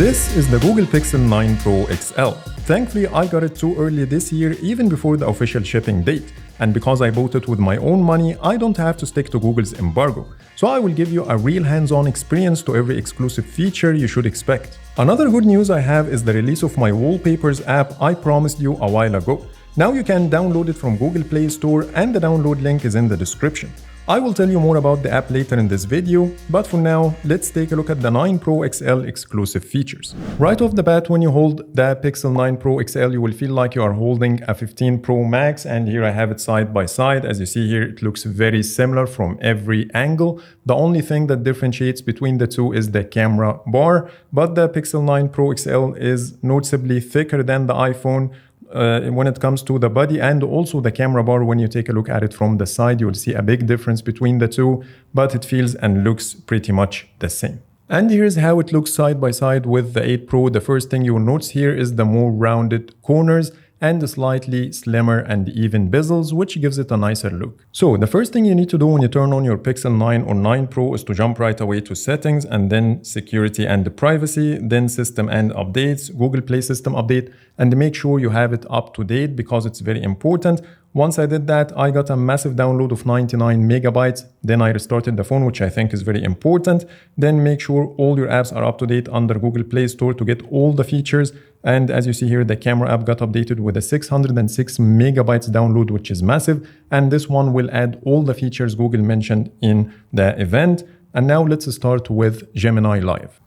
This is the Google Pixel 9 Pro XL. Thankfully, I got it too early this year, even before the official shipping date. And because I bought it with my own money, I don't have to stick to Google's embargo. So I will give you a real hands-on experience to every exclusive feature you should expect. Another good news I have is the release of my Wallpapers app I promised you a while ago. Now you can download it from Google Play Store and the download link is in the description. I will tell you more about the app later in this video, but for now, let's take a look at the 9 Pro XL exclusive features. Right off the bat, when you hold the Pixel 9 Pro XL, you will feel like you are holding a 15 Pro Max, and here I have it side by side. As you see here, it looks very similar from every angle. The only thing that differentiates between the two is the camera bar, but the Pixel 9 Pro XL is noticeably thicker than the iPhone when it comes to the body, and also the camera bar. When you take a look at it from the side, you will see a big difference between the two, but it feels and looks pretty much the same. And here's how it looks side by side with the 8 Pro. The first thing you will notice here is the more rounded corners and the slightly slimmer and even bezels, which gives it a nicer look. So the first thing you need to do when you turn on your Pixel 9 or 9 Pro is to jump right away to settings, and then security and privacy, then system and updates, Google Play system update, and make sure you have it up to date because it's very important. Once I did that, I got a massive download of 99 megabytes. Then I restarted the phone, which I think is very important. Then make sure all your apps are up to date under Google Play Store to get all the features. And as you see here, the camera app got updated with a 606 megabytes download, which is massive. And this one will add all the features Google mentioned in the event. And now let's start with Gemini Live.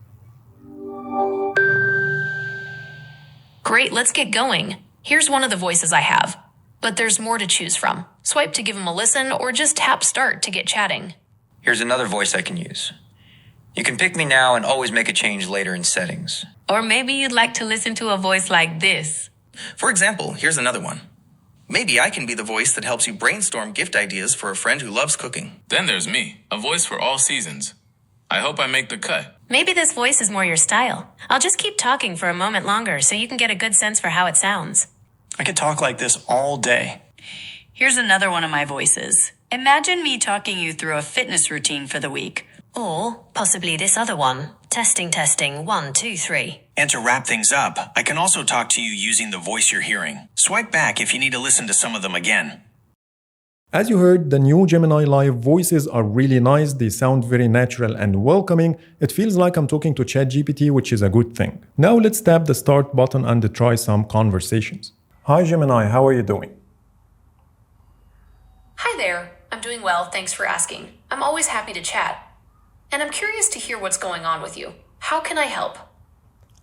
Great, let's get going. Here's one of the voices I have. But there's more to choose from. Swipe to give them a listen, or just tap start to get chatting. Here's another voice I can use. You can pick me now and always make a change later in settings. Or maybe you'd like to listen to a voice like this. For example, here's another one. Maybe I can be the voice that helps you brainstorm gift ideas for a friend who loves cooking. Then there's me, a voice for all seasons. I hope I make the cut. Maybe this voice is more your style. I'll just keep talking for a moment longer so you can get a good sense for how it sounds. I could talk like this all day. Here's another one of my voices. Imagine me talking you through a fitness routine for the week. Or possibly this other one. Testing, 1, 2, 3. And to wrap things up, I can also talk to you using the voice you're hearing. Swipe back if you need to listen to some of them again. As you heard, the new Gemini Live voices are really nice. They sound very natural and welcoming. It feels like I'm talking to ChatGPT, which is a good thing. Now let's tap the start button and try some conversations. Hi Gemini, how are you doing? Hi there. I'm doing well, thanks for asking. I'm always happy to chat. And I'm curious to hear what's going on with you. How can I help?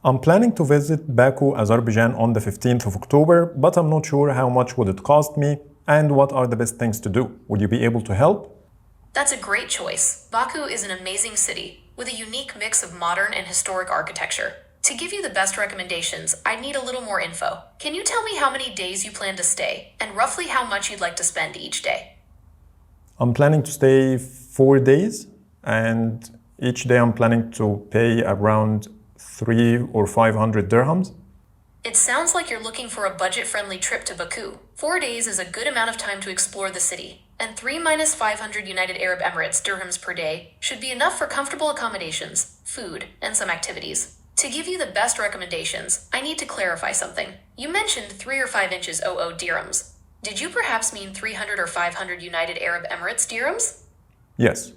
I'm planning to visit Baku, Azerbaijan on the 15th of October, but I'm not sure how much would it cost me and what are the best things to do. Would you be able to help? That's a great choice. Baku is an amazing city with a unique mix of modern and historic architecture. To give you the best recommendations, I need a little more info. Can you tell me how many days you plan to stay and roughly how much you'd like to spend each day? I'm planning to stay 4 days, and each day I'm planning to pay around 300 or 500 dirhams. It sounds like you're looking for a budget-friendly trip to Baku. 4 days is a good amount of time to explore the city, and 3 minus 500 United Arab Emirates dirhams per day should be enough for comfortable accommodations, food, and some activities. To give you the best recommendations, I need to clarify something. You mentioned 3 or 5 inches OO dirhams. Did you perhaps mean 300 or 500 United Arab Emirates dirhams? Yes.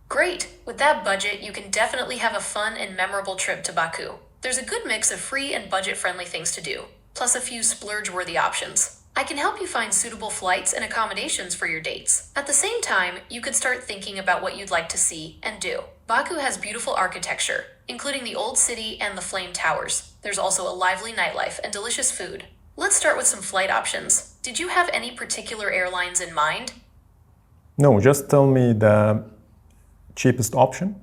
Great. With that budget, you can definitely have a fun and memorable trip to Baku. There's a good mix of free and budget-friendly things to do, plus a few splurge-worthy options. I can help you find suitable flights and accommodations for your dates. At the same time, you could start thinking about what you'd like to see and do. Baku has beautiful architecture, including the old city and the flame towers. There's also a lively nightlife and delicious food. Let's start with some flight options. Did you have any particular airlines in mind? No, just tell me the cheapest option.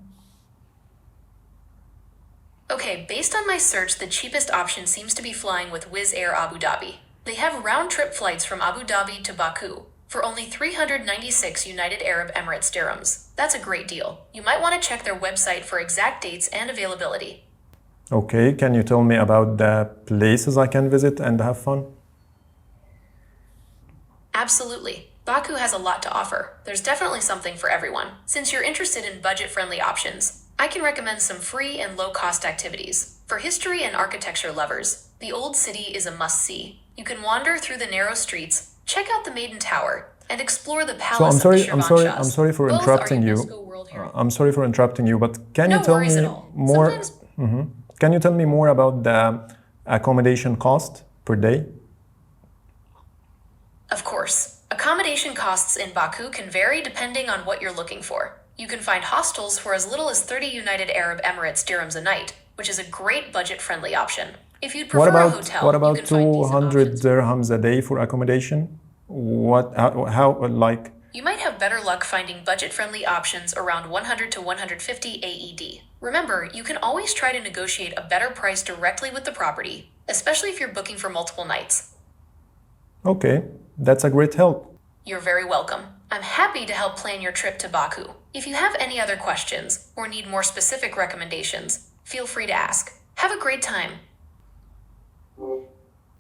Okay, based on my search, the cheapest option seems to be flying with Wizz Air Abu Dhabi. They have round-trip flights from Abu Dhabi to Baku for only 396 United Arab Emirates dirhams. That's a great deal. You might want to check their website for exact dates and availability. Okay, can you tell me about the places I can visit and have fun? Absolutely. Baku has a lot to offer. There's definitely something for everyone. Since you're interested in budget-friendly options, I can recommend some free and low-cost activities. For history and architecture lovers, the Old City is a must-see. You can wander through the narrow streets, check out the Maiden Tower, and explore the palace of the Shirvanshahs. I'm sorry for Both interrupting are you. UNESCO World Heritage. I'm sorry for interrupting you, but can you No tell worries me at all. more? Sometimes- Can you tell me more about the accommodation cost per day? Of course. Accommodation costs in Baku can vary depending on what you're looking for. You can find hostels for as little as 30 United Arab Emirates dirhams a night, which is a great budget-friendly option. If you'd prefer a hotel, what you about can find decent 200 options. dirhams a day for accommodation? Like, You might have better luck finding budget-friendly options around 100 to 150 AED. Remember, you can always try to negotiate a better price directly with the property, especially if you're booking for multiple nights. okay, that's a great help. You're very welcome. I'm happy to help plan your trip to Baku. If you have any other questions or need more specific recommendations, feel free to ask. Have a great time.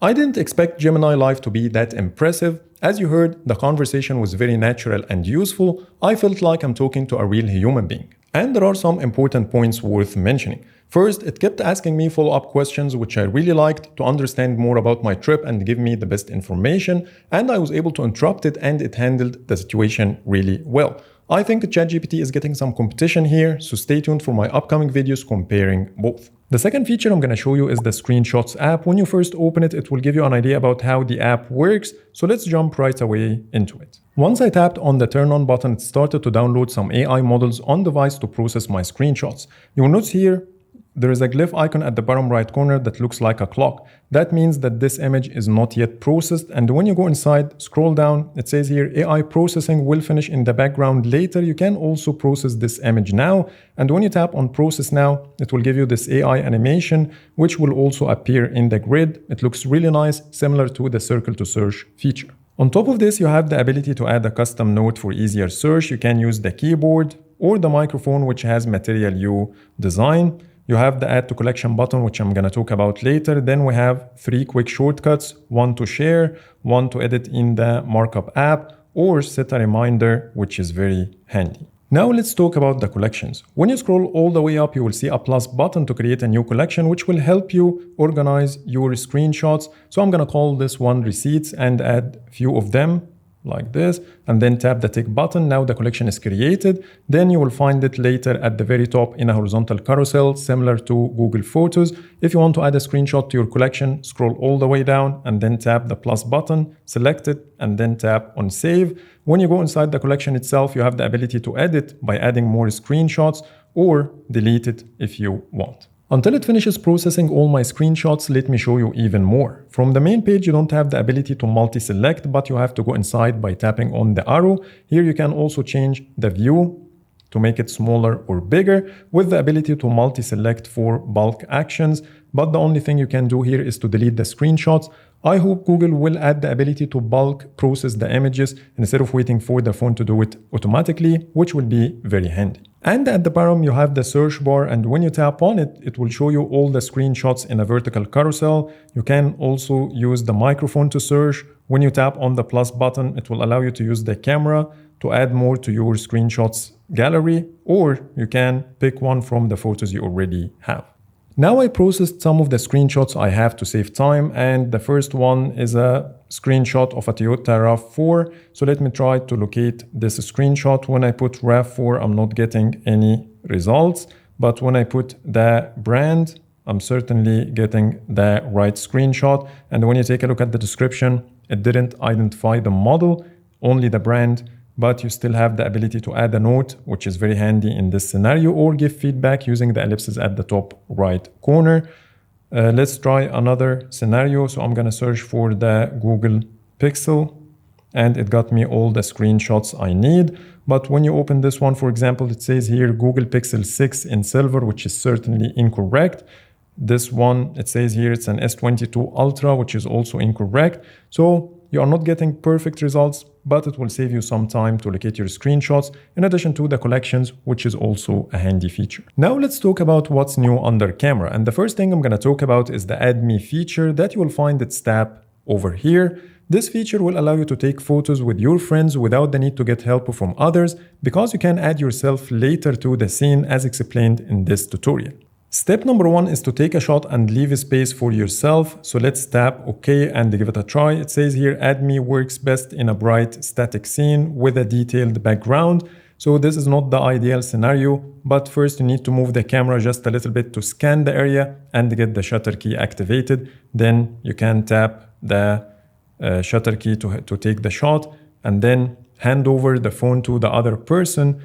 I didn't expect Gemini Live to be that impressive. As you heard, the conversation was very natural and useful. I felt like I'm talking to a real human being. And there are some important points worth mentioning. First, it kept asking me follow-up questions, which I really liked, to understand more about my trip and give me the best information, and I was able to interrupt it and it handled the situation really well. I think ChatGPT is getting some competition here, so stay tuned for my upcoming videos comparing both. The second feature I'm going to show you is the Screenshots app. When you first open it, it will give you an idea about how the app works, so let's jump right away into it. Once I tapped on the turn on button, it started to download some AI models on device to process my screenshots. You will notice here, there is a glyph icon at the bottom right corner that looks like a clock. That means that this image is not yet processed. And when you go inside, scroll down, it says here AI processing will finish in the background later. You can also process this image now. And when you tap on process now, it will give you this AI animation, which will also appear in the grid. It looks really nice, similar to the circle to search feature. On top of this, you have the ability to add a custom note for easier search. You can use the keyboard or the microphone, which has Material U design. You have the Add to Collection button, which I'm going to talk about later. Then we have 3 quick shortcuts, one to share, one to edit in the markup app, or set a reminder, which is very handy. Now let's talk about the collections. When you scroll all the way up, you will see a plus button to create a new collection, which will help you organize your screenshots. So I'm going to call this one Receipts and add a few of them, like this, and then tap the tick button. Now the collection is created. Then you will find it later at the very top in a horizontal carousel, similar to Google Photos. If you want to add a screenshot to your collection, scroll all the way down and then tap the plus button, select it, and then tap on save. When you go inside the collection itself, you have the ability to edit by adding more screenshots or delete it if you want. Until it finishes processing all my screenshots, let me show you even more. From the main page, you don't have the ability to multi-select, but you have to go inside by tapping on the arrow. Here you can also change the view to make it smaller or bigger, with the ability to multi-select for bulk actions. But the only thing you can do here is to delete the screenshots. I hope Google will add the ability to bulk process the images instead of waiting for the phone to do it automatically, which will be very handy. And at the bottom, you have the search bar, and when you tap on it, it will show you all the screenshots in a vertical carousel. You can also use the microphone to search. When you tap on the plus button, it will allow you to use the camera to add more to your screenshots gallery, or you can pick one from the photos you already have. Now I processed some of the screenshots I have to save time, and the first one is a screenshot of a Toyota RAV4. So let me try to locate this screenshot. When I put RAV4, I'm not getting any results, but when I put the brand, I'm certainly getting the right screenshot. And when you take a look at the description, it didn't identify the model, only the brand, but you still have the ability to add a note, which is very handy in this scenario, or give feedback using the ellipses at the top right corner. Let's try another scenario. So I'm going to search for the Google Pixel, and it got me all the screenshots I need. But when you open this one, for example, it says here Google Pixel 6 in silver, which is certainly incorrect. This one, it says here it's an S22 Ultra, which is also incorrect. So you are not getting perfect results, but it will save you some time to locate your screenshots, in addition to the collections, which is also a handy feature. Now let's talk about what's new under camera. And the first thing I'm going to talk about is the Add Me feature that you will find its tab over here. This feature will allow you to take photos with your friends without the need to get help from others because you can add yourself later to the scene as explained in this tutorial. Step number 1 is to take a shot and leave a space for yourself. So let's tap OK and give it a try. It says here, Add Me works best in a bright static scene with a detailed background. So this is not the ideal scenario, but first you need to move the camera just a little bit to scan the area and get the shutter key activated. Then you can tap the shutter key to take the shot and then hand over the phone to the other person,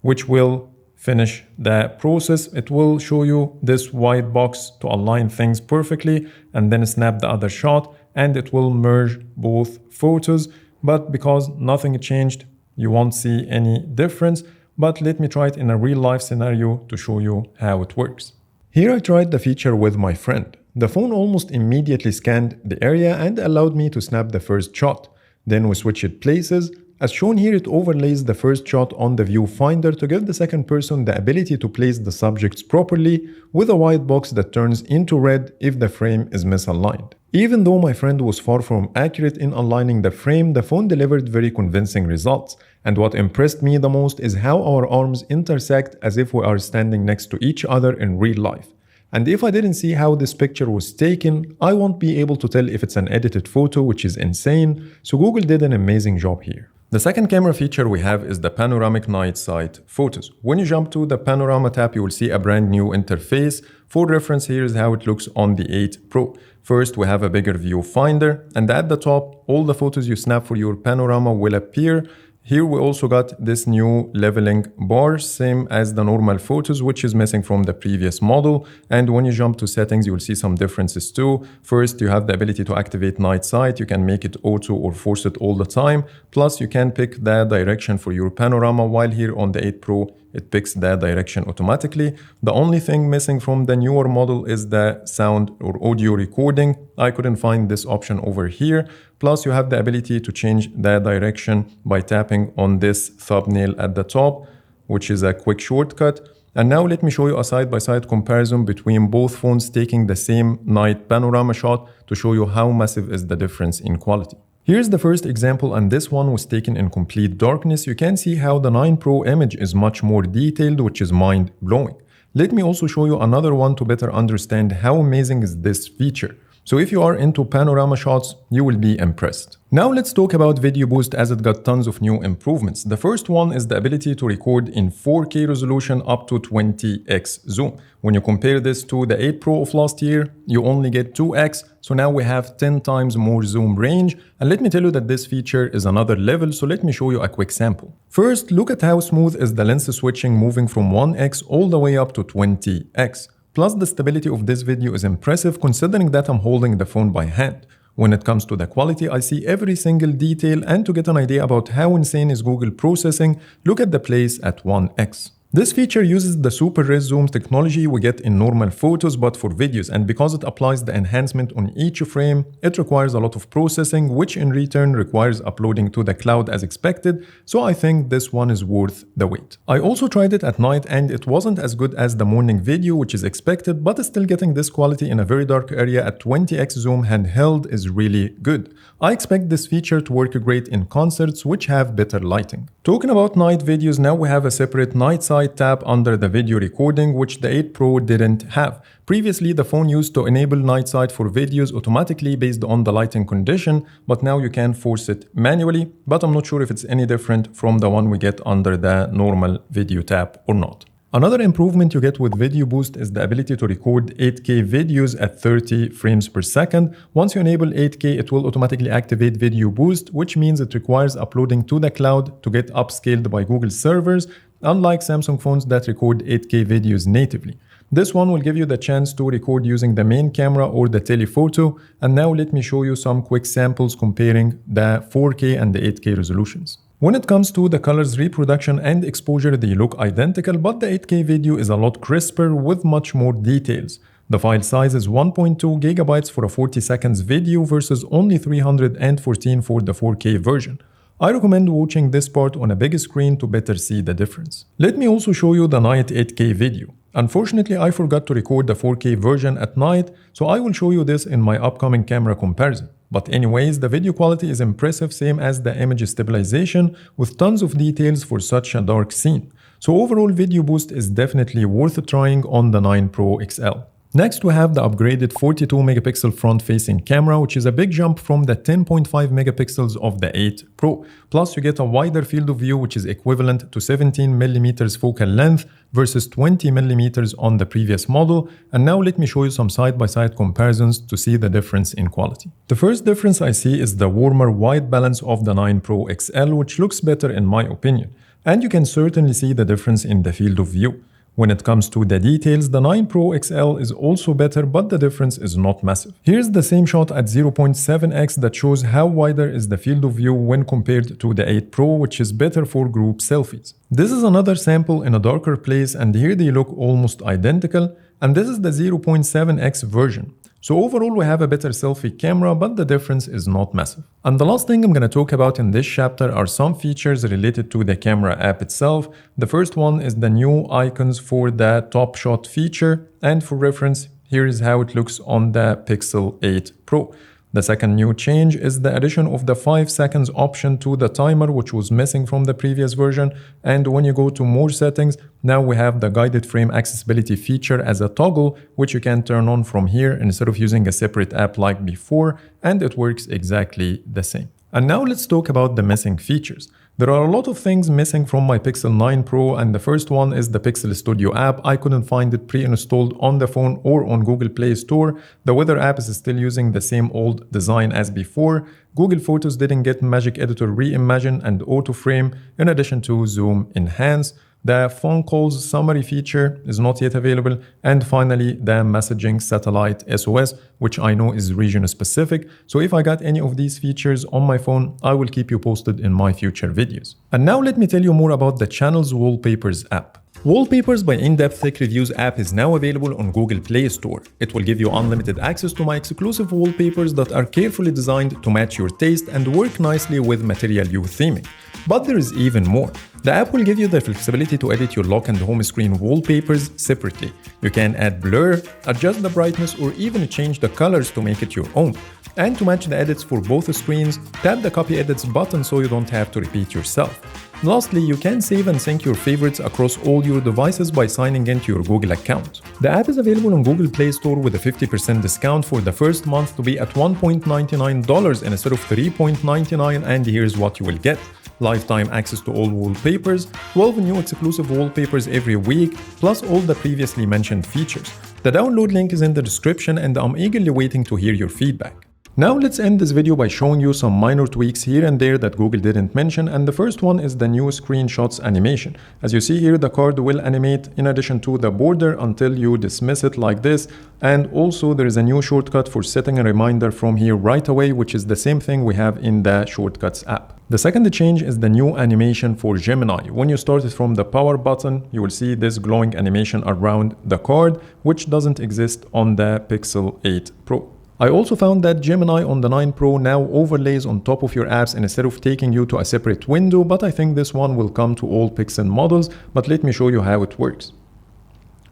which will finish the process. It will show you this white box to align things perfectly and then snap the other shot and it will merge both photos. But because nothing changed, you won't see any difference. But let me try it in a real life scenario to show you how it works. Here I tried the feature with my friend. The phone almost immediately scanned the area and allowed me to snap the first shot. Then we switched places. As shown here, it overlays the first shot on the viewfinder to give the second person the ability to place the subjects properly with a white box that turns into red if the frame is misaligned. Even though my friend was far from accurate in aligning the frame, the phone delivered very convincing results. And what impressed me the most is how our arms intersect as if we are standing next to each other in real life. And if I didn't see how this picture was taken, I won't be able to tell if it's an edited photo, which is insane. So Google did an amazing job here. The second camera feature we have is the panoramic night sight photos. When you jump to the Panorama tab, you will see a brand new interface. For reference, here is how it looks on the 8 Pro. First, we have a bigger viewfinder, and at the top, all the photos you snap for your Panorama will appear. Here we also got this new leveling bar, same as the normal photos, which is missing from the previous model. And when you jump to settings, you will see some differences too. First, you have the ability to activate night sight. You can make it auto or force it all the time. Plus, you can pick the direction for your Panorama, while here on the 8 Pro, it picks the direction automatically. The only thing missing from the newer model is the sound or audio recording. I couldn't find this option over here. Plus, you have the ability to change the direction by tapping on this thumbnail at the top, which is a quick shortcut. And now let me show you a side-by-side comparison between both phones taking the same night panorama shot to show you how massive is the difference in quality. Here's the first example, and this one was taken in complete darkness. You can see how the 9 Pro image is much more detailed, which is mind-blowing. Let me also show you another one to better understand how amazing is this feature. So if you are into panorama shots, you will be impressed. Now let's talk about Video Boost, as it got tons of new improvements. The first one is the ability to record in 4K resolution up to 20x zoom. When you compare this to the 8 Pro of last year, you only get 2x, so now we have 10 times more zoom range. And let me tell you that this feature is another level, so let me show you a quick sample. First, look at how smooth is the lens switching, moving from 1x all the way up to 20x. Plus, the stability of this video is impressive considering that I'm holding the phone by hand. When it comes to the quality, I see every single detail, and to get an idea about how insane is Google processing, look at the place at 1x. This feature uses the super res zoom technology we get in normal photos but for videos, and because it applies the enhancement on each frame, it requires a lot of processing, which in return requires uploading to the cloud as expected, so I think this one is worth the wait. I also tried it at night and it wasn't as good as the morning video, which is expected, but still getting this quality in a very dark area at 20x zoom handheld is really good. I expect this feature to work great in concerts which have better lighting. Talking about night videos, now we have a separate night sight tab under the video recording, which the 8 Pro didn't have. Previously, the phone used to enable night sight for videos automatically based on the lighting condition, but now you can force it manually, but I'm not sure if it's any different from the one we get under the normal video tab or not. Another improvement you get with Video Boost is the ability to record 8K videos at 30 frames per second. Once you enable 8K, it will automatically activate Video Boost, which means it requires uploading to the cloud to get upscaled by Google servers, unlike Samsung phones that record 8K videos natively. This one will give you the chance to record using the main camera or the telephoto. And now let me show you some quick samples comparing the 4K and the 8K resolutions. When it comes to the colors reproduction and exposure, they look identical, but the 8K video is a lot crisper with much more details. The file size is 1.2 gigabytes for a 40 seconds video versus only 314 for the 4K version. I recommend watching this part on a big screen to better see the difference. Let me also show you the night 8K video. Unfortunately, I forgot to record the 4K version at night, so I will show you this in my upcoming camera comparison. But anyways, the video quality is impressive, same as the image stabilization, with tons of details for such a dark scene. So overall video boost is definitely worth trying on the 9 Pro XL. Next, we have the upgraded 42 megapixel front-facing camera, which is a big jump from the 10.5 megapixels of the 8 Pro. Plus, you get a wider field of view, which is equivalent to 17 millimeters focal length versus 20 millimeters on the previous model. And now let me show you some side-by-side comparisons to see the difference in quality. The first difference I see is the warmer white balance of the 9 Pro XL, which looks better in my opinion. And you can certainly see the difference in the field of view. When it comes to the details, the 9 Pro XL is also better, but the difference is not massive. Here's the same shot at 0.7x that shows how wider is the field of view when compared to the 8 Pro, which is better for group selfies. This is another sample in a darker place, and here they look almost identical, and this is the 0.7x version. So overall, we have a better selfie camera, but the difference is not massive. And the last thing I'm going to talk about in this chapter are some features related to the camera app itself. The first one is the new icons for the top shot feature. And for reference, here is how it looks on the Pixel 8 Pro. The second new change is the addition of the 5 seconds option to the timer, which was missing from the previous version. And when you go to more settings, now we have the guided frame accessibility feature as a toggle, which you can turn on from here instead of using a separate app like before, and it works exactly the same. And now let's talk about the missing features. There are a lot of things missing from my Pixel 9 Pro, and the first one is the Pixel Studio app. I couldn't find it pre-installed on the phone or on Google Play Store. The weather app is still using the same old design as before. Google Photos didn't get Magic Editor Reimagine and Auto Frame, in addition to Zoom Enhance. The phone calls summary feature is not yet available. And finally, the messaging satellite SOS, which I know is region specific. So if I got any of these features on my phone, I will keep you posted in my future videos. And now let me tell you more about the channel's Wallpapers app. Wallpapers by In-Depth Tech Reviews app is now available on Google Play Store. It will give you unlimited access to my exclusive wallpapers that are carefully designed to match your taste and work nicely with Material You theming. But there is even more. The app will give you the flexibility to edit your lock and home screen wallpapers separately. You can add blur, adjust the brightness, or even change the colors to make it your own. And to match the edits for both screens, tap the Copy Edits button so you don't have to repeat yourself. Lastly, you can save and sync your favorites across all your devices by signing into your Google account. The app is available on Google Play Store with a 50% discount for the first month to be at $1.99 instead of $3.99, and here's what you will get. Lifetime access to all wallpapers, 12 new exclusive wallpapers every week, plus all the previously mentioned features. The download link is in the description, and I'm eagerly waiting to hear your feedback. Now let's end this video by showing you some minor tweaks here and there that Google didn't mention, and the first one is the new screenshots animation. As you see here, the card will animate in addition to the border until you dismiss it like this, and also there is a new shortcut for setting a reminder from here right away, which is the same thing we have in the Shortcuts app. The second change is the new animation for Gemini. When you start it from the power button, you will see this glowing animation around the card, which doesn't exist on the Pixel 8 Pro. I also found that Gemini on the 9 Pro now overlays on top of your apps instead of taking you to a separate window, but I think this one will come to all Pixel models, but let me show you how it works.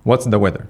What's the weather?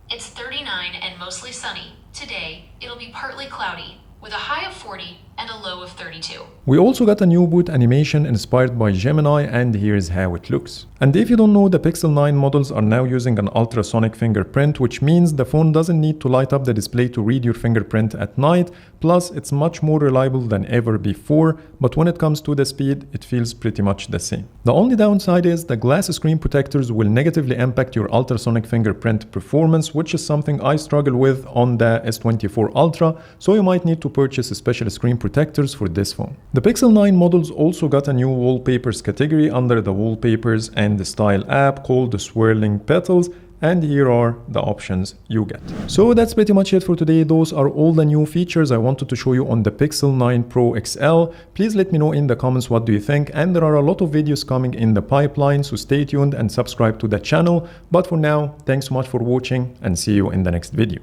It's 39 and mostly sunny. Today, it'll be partly cloudy, with a high of 40 and a low of 32. We also got a new boot animation inspired by Gemini, and here's how it looks. And if you don't know, the Pixel 9 models are now using an ultrasonic fingerprint, which means the phone doesn't need to light up the display to read your fingerprint at night. Plus, it's much more reliable than ever before, but when it comes to the speed, it feels pretty much the same. The only downside is the glass screen protectors will negatively impact your ultrasonic fingerprint performance, which is something I struggle with on the S24 Ultra, so you might need to purchase special screen protectors for this phone. The Pixel 9 models also got a new wallpapers category under the Wallpapers and the Style app called the Swirling Petals, and here are the options you get. So that's pretty much it for today. Those are all the new features I wanted to show you on the Pixel 9 Pro XL. Please let me know in the comments what do you think, and there are a lot of videos coming in the pipeline, so stay tuned and subscribe to the channel. But for now, thanks so much for watching, and see you in the next video.